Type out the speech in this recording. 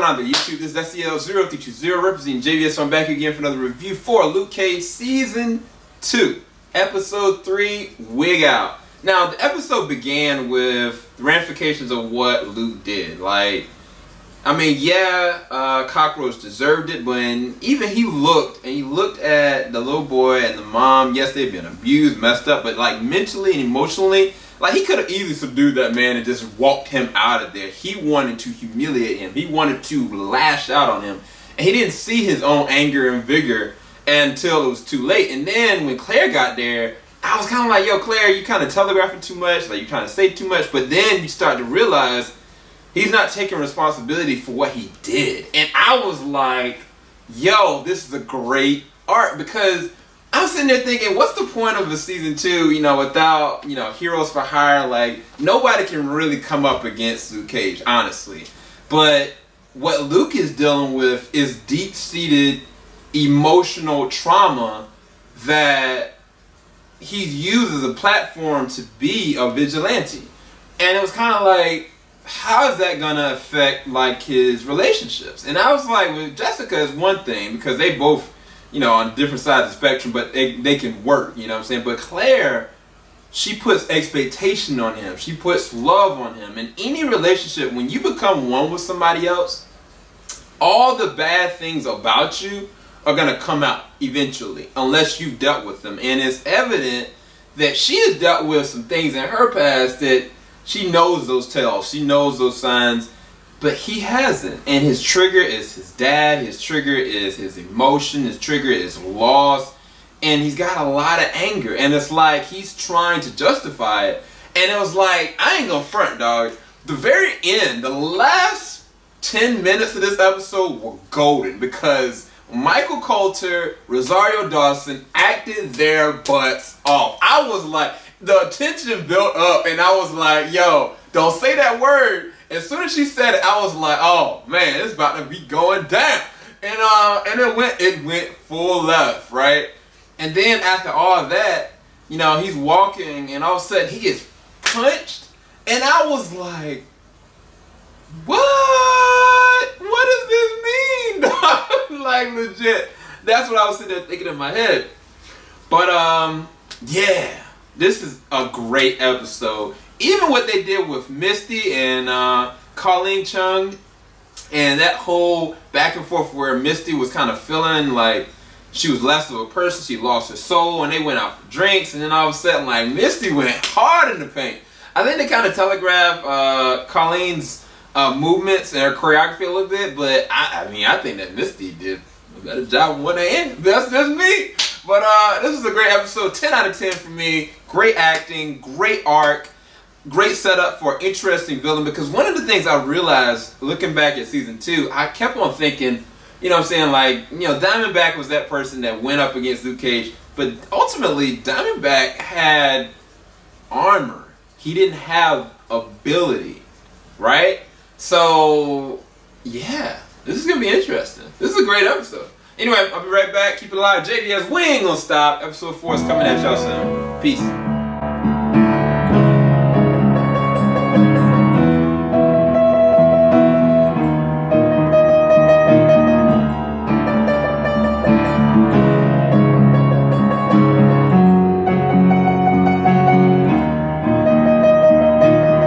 going on the YouTube? This is SEL0320 representing JVS. So I'm back again for another review for Luke Cage Season 2, Episode 3, Wig Out. Now, the episode began with the ramifications of what Luke did. Like, I mean, yeah, Cockroach deserved it, but even he looked at the little boy and the mom. Yes, they've been abused, messed up, but like mentally and emotionally, like he could have easily subdued that man and just walked him out of there. He wanted to humiliate him. He wanted to lash out on him. And he didn't see his own anger and vigor until it was too late. And then when Claire got there, I was kind of like, yo, Claire, you kind of telegraphing too much. Like, you're trying to say too much. But then you start to realize he's not taking responsibility for what he did. And I was like, yo, this is a great arc, because I'm sitting there thinking, what's the point of a season 2, you know, without, you know, heroes for hire? Like, nobody can really come up against Luke Cage, honestly. But what Luke is dealing with is deep-seated emotional trauma that he's used as a platform to be a vigilante. And it was kind of like, how is that gonna affect like his relationships? And I was like, with Jessica is one thing, because they both, you know, on different sides of the spectrum, but they can work, you know what I'm saying? But Claire, she puts expectation on him. She puts love on him. In any relationship, when you become one with somebody else, all the bad things about you are gonna come out eventually, unless you've dealt with them. And it's evident that she has dealt with some things in her past that she knows those tells, she knows those signs, but he hasn't. And his trigger is his dad, his trigger is his emotion, his trigger is loss, and he's got a lot of anger. And it's like he's trying to justify it. And it was like, I ain't gonna front, dog. The very end, the last 10 minutes of this episode were golden, because Michael Coulter, Rosario Dawson acted their butts off. I was like, the tension built up, and I was like, yo, don't say that word. As soon as she said it, I was like, oh man, it's about to be going down. And it went full left, right? And then after all that, you know, he's walking, and all of a sudden he gets punched, and I was like, what? What does this mean? Like, legit. That's what I was sitting there thinking in my head. But yeah, this is a great episode. Even what they did with Misty and Colleen Chung, and that whole back and forth where Misty was kind of feeling like she was less of a person, she lost her soul, and they went out for drinks, and then all of a sudden, like, Misty went hard in the paint. I think they kind of telegraphed Colleen's movements and her choreography a little bit, but I mean, I think that Misty did a better job with 1 AM. That's just me. But this is a great episode, 10 out of 10 for me. Great acting, great arc. Great setup for an interesting villain, because one of the things I realized looking back at season 2, I kept on thinking, you know what I'm saying, like, you know, Diamondback was that person that went up against Luke Cage, but ultimately Diamondback had armor. He didn't have ability, right? So, yeah, this is going to be interesting. This is a great episode. Anyway, I'll be right back. Keep it alive. JVS, we ain't gonna stop. Episode 4 is coming at y'all soon. Peace.